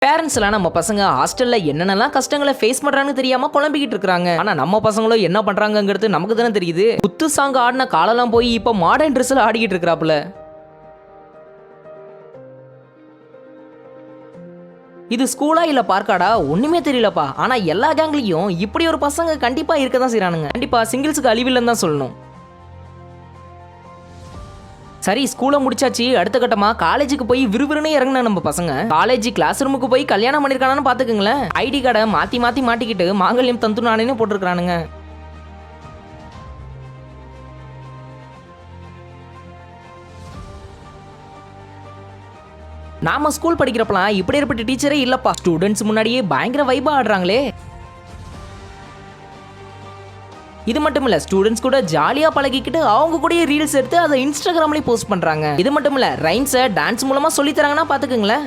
Parents எல்லாம் நம்ம பசங்க ஹாஸ்டல்ல என்னென்னலாம் கஷ்டங்களை ஃபேஸ் பண்றாங்கன்னு தெரியாம குழம்பிக்கிட்டு இருக்காங்க. ஆனா நம்ம பசங்களும் என்ன பண்றாங்கிறது நமக்கு தானே தெரியுது. குத்து சாங் ஆடின காலெல்லாம் போய் இப்ப மாடர்ன் ட்ரெஸ்ல ஆடிக்கிட்டு இருக்கிறாப்புல. இது ஸ்கூலா இல்ல பார்க்காடா ஒண்ணுமே தெரியலப்பா. ஆனா எல்லா கேங்லயும் இப்படி ஒரு பசங்க கண்டிப்பா இருக்க தான் செய்றானுங்க. கண்டிப்பா சிங்கிள்ஸுக்கு அழிவில்லைன்னு தான் சொல்லணும். சரி, ஸ்கூலை முடிச்சாச்சு. அடுத்த கட்டமா காலேஜுக்கு போய் விறுவிறுன்னு இறங்கின நம்ம பசங்க காலேஜ் கிளாஸ் ரூமுக்கு போய் கல்யாணம் பண்ணிருக்கானு பாத்துக்கங்களேன். ஐடி கார்டை மாத்தி மாத்தி மாட்டிக்கிட்டு மாங்கல்யம் தந்து நானே போட்டிருக்கானுங்க. நாம ஸ்கூல் படிக்கிறப்பலாம் இப்படி ஏற்பட்ட டீச்சரே இல்லப்பா. ஸ்டூடெண்ட்ஸ் முன்னாடியே பயங்கர வைபா ஆடுறாங்களே. இது மட்டும் இல்ல, ஸ்டூடெண்ட்ஸ் கூட ஜாலியா பழகிக்கிட்டு அவங்க கூட ரீல்ஸ் எடுத்து அதை இன்ஸ்டாகிராம்லயே போஸ்ட் பண்றாங்க. இது மட்டும் இல்ல, ரைம்ஸை டான்ஸ் மூலமா சொல்லி தராங்கன்னா பாத்துக்கங்களேன்.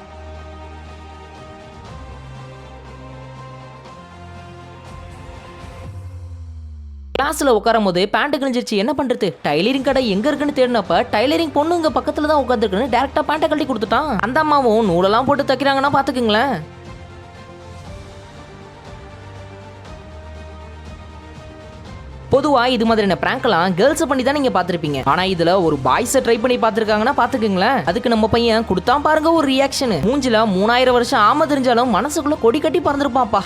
கிளாஸ்ல உட்காரும் போது பேண்ட் கிழிஞ்சிருச்சு, என்ன பண்றது? டைலரிங் கடை எங்க இருக்குன்னு தேடினப்ப டைலரிங் பொண்ணு இங்க பக்கத்துல தான் உட்காந்துருக்குன்னு டேரக்டா பேண்ட்டை கழட்டி கொடுத்துட்டான். அந்த அம்மாவும் நூலெல்லாம் போட்டு தைக்கிறாங்கன்னா பாத்துக்கங்களேன். பொதுவா இது மாதிரியான பிராங்க்லாம் கேர்ள்ஸ் பண்ணி தான் நீங்க பாத்திருப்பீங்க. ஆனா இதுல ஒரு பாய்ஸை ட்ரை பண்ணி பாத்துருக்காங்கன்னா பாத்துக்கங்களேன். அதுக்கு நம்ம பையன் கொடுத்தா பாருங்க ஒரு ரியாக்ஷன். மூஞ்சில 3000 வருஷம் ஆம தெரிஞ்சாலும் மனசுக்குள்ள கொடி கட்டி பறந்துருப்பாப்பா.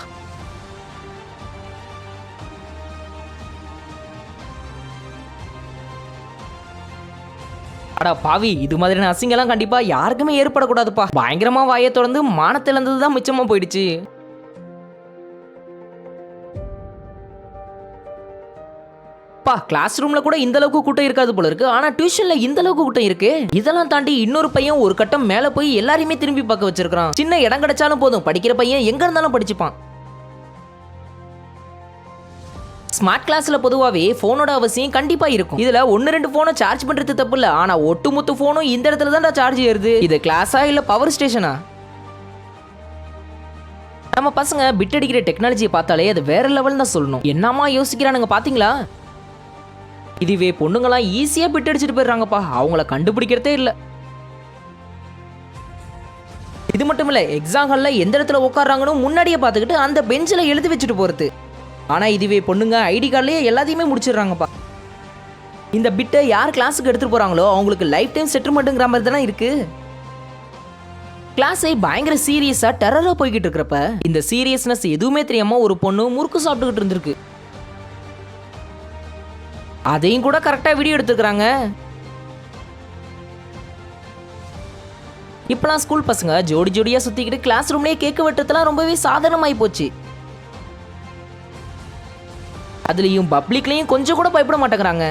அடா பாவி, இது மாதிரியான அசிங்கெல்லாம் கண்டிப்பா யாருக்குமே ஏற்படக்கூடாதுப்பா. பயங்கரமா வாயை தொடர்ந்து மானத்திலிருந்து தான் மிச்சமா போயிடுச்சு. கிளாஸ் ரூம்ல கூட இந்த அளவுக்கு கூட்டம் இருக்காது போல இருக்கு. ஆனா டியூஷன்ல இந்த அளவுக்கு கூட்டம் இருக்கு. இதெல்லாம் தாண்டி இன்னொரு பையன் ஒரு கட்டம் மேல போய் எல்லாரையுமே திரும்பி பார்க்க வச்சிருக்கான். சின்ன இடம் கிடைச்சாலும் போதும், படிக்கிற பையன் எங்க இருந்தாலும் படிச்சுப்பான். ஸ்மார்ட் கிளாஸ்ல பொதுவாவே போனோட அவசியம் கண்டிப்பா இருக்கும். இதுல 1-2 போனை சார்ஜ் பண்றது தப்பு இல்ல. ஆனா ஒட்டுமொத்த போனும் இந்த இடத்துல தான் சார்ஜ் ஏறுது. இது கிளாஸா இல்ல பவர் ஸ்டேஷனா? நம்ம பசங்க பிட் அடிக்கிற டெக்னாலஜியை பார்த்தாலே அது வேற லெவல் தான் சொல்லணும். என்னமா யோசிக்கிறானுங்க பாத்தீங்களா? இதுவே பொண்ணுங்களாம் ஈஸியா பிட் அடிச்சுட்டு போயிடுறாங்கப்பா. அவங்கள கண்டுபிடிக்கிறதே இல்ல. இது மட்டும் இல்ல, எக்ஸாம் ஹால்ல எந்த இடத்துல உட்கார்றாங்கன்னு முன்னாடியே பார்த்துக்கிட்டு அந்த பெஞ்சில் எழுதி வச்சுட்டு போறது. ஆனா இதுவே பொண்ணுங்க ஐடி கார்ட்லயே எல்லாத்தையுமே முடிச்சிடுறாங்கப்பா. இந்த பிட்டை யார் கிளாஸுக்கு எடுத்துட்டு போறாங்களோ அவங்களுக்கு லைஃப் டைம் செட்டில்மெண்ட்ங்கிற மாதிரி தானே இருக்கு. கிளாஸை பயங்கர சீரியஸா டெரரா போய்கிட்டு இருக்கிறப்ப இந்த சீரியஸ்னஸ் எதுவுமே தெரியாம ஒரு பொண்ணு முறுக்கு சாப்பிட்டுக்கிட்டு இருந்திருக்கு. அதையும் கூட கரெக்டா வீடியோ எடுத்துக்கிறாங்க. இப்பெல்லாம் ஸ்கூல் பசங்க ஜோடி ஜோடியா சுத்திக்கிட்டு கிளாஸ் ரூம்லயே கேக் வெட்டுறதுலாம் ரொம்பவே சாதாரணமாயி போச்சு. அதுலயும் பப்ளிக்லயும் கொஞ்சம் கூட பயப்பட மாட்டேங்கிறாங்க.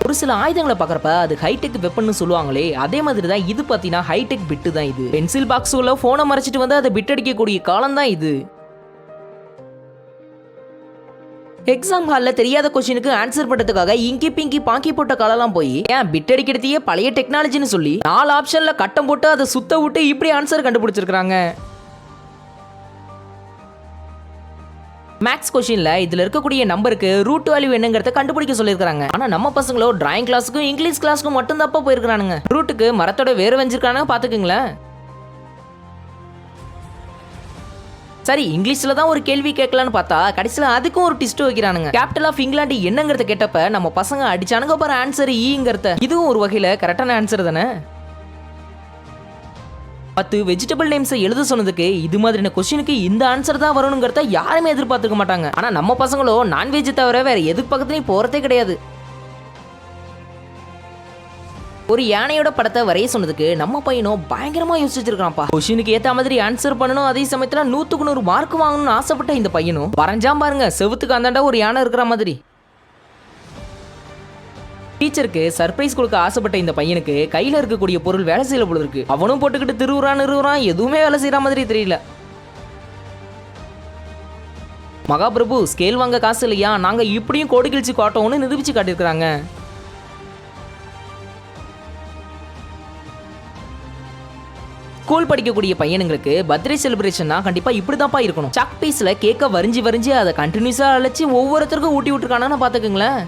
ஒரு சில ஆயுதங்களை பார்க்கறப்ப அது ஹைடெக் வெப்பன் சொல்லுவாங்களே, அதே மாதிரி தான் இது பார்த்தீங்கன்னா ஹைடெக் பிட்டு தான். இது பென்சில் பாக்ஸ் உள்ள போனை மறைச்சிட்டு வந்து அதை பிட் அடிக்கக்கூடிய காலம் தான் இது. எக்ஸாம் ஹால்ல தெரியாத கொஸ்டினுக்கு ஆன்சர் பண்றதுக்காக இங்கி பிங்கி பாக்கி போட்ட காலெல்லாம் போய் ஏன் பிட் அடிக்கிறதையே பழைய டெக்னாலஜின்னு சொல்லி 4 ஆப்ஷன்ல கட்டம் போட்டு அதை சுத்த விட்டு இப்படி ஆன்சர் கண்டுபிடிச்சிருக்காங்க. மேக்ஸ் கொஸ்டின்ல இதுல இருக்கக்கூடிய நம்பருக்கு ரூட் வேல்யூ என்னங்கறத கண்டுபிடிக்க சொல்லிருக்காங்க. ஆனா நம்ம பசங்களோ டிராயிங் கிளாஸுக்கும் இங்கிலீஷ் கிளாஸுக்கும் மட்டும் தப்பா போயிருக்கானுங்க. ரூட்டுக்கு மரத்தோட வேற வெஞ்சிருக்கானு பாத்துக்குங்களேன். சரி, இங்கிலீஷ்ல தான் ஒரு கேள்வி கேட்கலான்னு பார்த்தா கடைசியில அதுக்கும் ஒரு டிஸ்ட் வைக்கிறானுங்க. கேபிட்டல் ஆஃப் இங்கிலாந்து என்னங்கறத கேட்டப்ப நம்ம பசங்க அடிச்சானுங்க பாரு ஆன்சர் ஈங்கறத. இதுவும் ஒரு வகையில கரெக்டான ஆன்சர் தானே. 10 வெஜிடபிள் நேம்ஸை எழுத சொன்னதுக்கு இது மாதிரியான கொஸ்டினுக்கு இந்த ஆன்சர் தான் வரணுங்கிறத யாருமே எதிர்பார்த்துக்க மாட்டாங்க. ஆனா நம்ம பசங்களோ நான்வெஜ் தவிர வேற எது பக்கத்துலயும் போறதே கிடையாது. ஒரு யானையோட படத்தை வரைய சொன்னதுக்கு நம்ம பையனும் பயங்கரமா யோசிச்சிருக்கான்ப்பா. கொஸ்டினுக்கு ஏத்த மாதிரி ஆன்சர் பண்ணணும், அதே சமயத்துல 100க்கு 100 மார்க் வாங்கணும்னு ஆசைப்பட்ட இந்த பையனும் வரைஞ்சாம் பாருங்க செவுத்துக்கு அந்தாண்டா ஒரு யானை இருக்கிற மாதிரி. டீச்சருக்கு சர்ப்ரைஸ் கொடுக்க ஆசைப்பட்ட இந்த பையனுக்கு கையில இருக்கக்கூடிய பொருள் வேலை செய்யல போல இருக்கு. அவனும் போட்டுக்கிட்டு திருவுறான் எதுவுமே வேலை செய்யற மாதிரி தெரியல. மகாபிரபு ஸ்கேல் வாங்க காசு இல்லையா, நாங்க இப்படியும் கோடி கிழிச்சு காட்டோம்னு நிரூபிச்சு காட்டியிருக்காங்க. ஸ்கூல் படிக்கக்கூடிய பையனுங்களுக்கு பர்த்டே செலிப்ரேஷன்னா கண்டிப்பா இப்படிதான்ப்பா இருக்கணும். சாக் பீஸ்ல கேக்க வரிஞ்சு அதை கண்டினியூஸா அழைச்சி ஒவ்வொருத்தருக்கும் ஊட்டி விட்டுருக்கானு பாத்துக்கங்களேன்.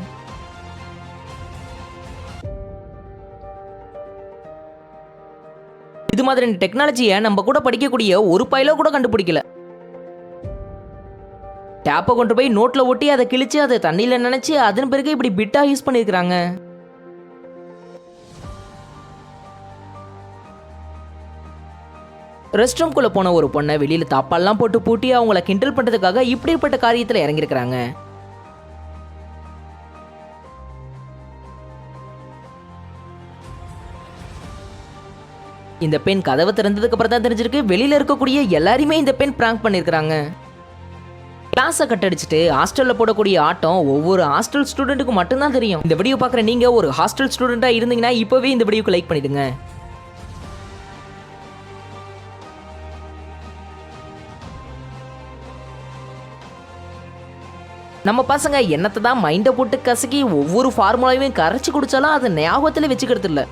இது மாதிரியான டெக்னாலஜியை நம்ம கூட படிக்கக்கூடிய ஒரு பையலோ கூட கண்டுபிடிக்கல. டேப்பை கொண்டு போய் நோட்ல ஒட்டி அதை கிழிச்சு அதை தண்ணியில நினைச்சு அதன் பிறகு இப்படி பிட்டா யூஸ் பண்ணிருக்காங்க. ரெஸ்ட் ரூம்குள்ள போன ஒரு பொண்ணை வெளியில தாப்பால்லாம் போட்டு பூட்டி அவங்கள கிண்டல் பண்றதுக்காக இப்படிப்பட்ட காரியத்துல இறங்கிருக்காங்க. இந்த பெண் கதவை திறந்ததுக்கு அப்புறம் தான் தெரிஞ்சிருக்கு வெளியில இருக்கக்கூடிய எல்லாரையுமே இந்த பெண் பிராங்க் பண்ணிருக்காங்க. கிளாஸை கட்டடிச்சிட்டு ஹாஸ்டல்ல போடக்கூடிய ஆட்டம் ஒவ்வொரு ஹாஸ்டல் ஸ்டூடெண்ட்டுக்கு மட்டும்தான் தெரியும். இந்த வீடியோ பார்க்குற நீங்க ஒரு ஹாஸ்டல் ஸ்டூடெண்டா இருந்தீங்கன்னா இப்பவே இந்த வீடியோக்கு லைக் பண்ணிடுங்க. நம்ம பசங்க என்னத்தை தான் மைண்டை போட்டு கசக்கி ஒவ்வொரு ஃபார்முலாவையும் கரைச்சி குடிச்சாலும் அதை ஞாபகத்தில் வச்சுக்கிறது இல்லை.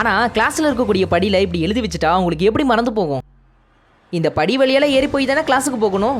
ஆனால் கிளாஸில் இருக்கக்கூடிய படியில் இப்படி எழுதி வச்சுட்டா அவங்களுக்கு எப்படி மறந்து போகும்? இந்த படி வழியால் ஏறி போய் தானே கிளாஸுக்கு போகணும்.